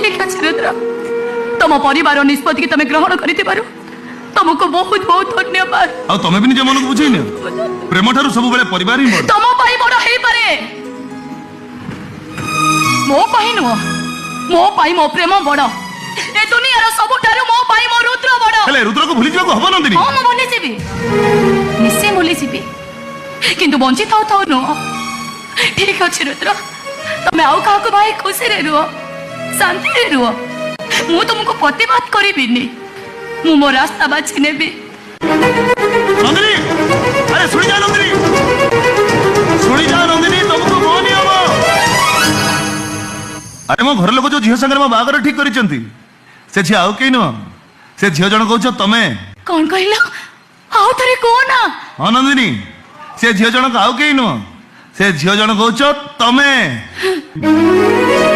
ठीक अच्छे रुद्र तुम परिवार निष्पत्ति तुम ग्रहण कर तुमको बहुत बहुत धन्यवाद आ तमे भी निज मन को बुझेई न प्रेम ठारू सब बेले परिवार ही बड़ तुम पाई बड़ हे पारे मो पाई नुह मो पाई मो प्रेम बड़ ए दुनिया रो सब ठारू मो पाई मो रुद्र बड़ हेले रुद्र को भूली जाको हबो नंदिनी हां मो भूली जीबी निश्चय भूली जीबी किंतु बंची थाउ थाउ नुह ठीक अच्छे रुद्र तुम आउ का भाई खुशी रे रुह शांति रे रुह मु तुमको प्रतिबाद करिबिनी मु मो रास्ता बाछि नेबी नंदिनी अरे सुनी जा नंदिनी तुमको कौन नहीं हबो अरे मो घर लोक जो झियो संगे मो बागर ठीक करिसंती से झियो आउ केई न से झियो जण कहउछ तमे कौन कहला आउ थरे कोन हां नंदिनी से झियो जण आउ केई न से झियो जण कहउछ तमे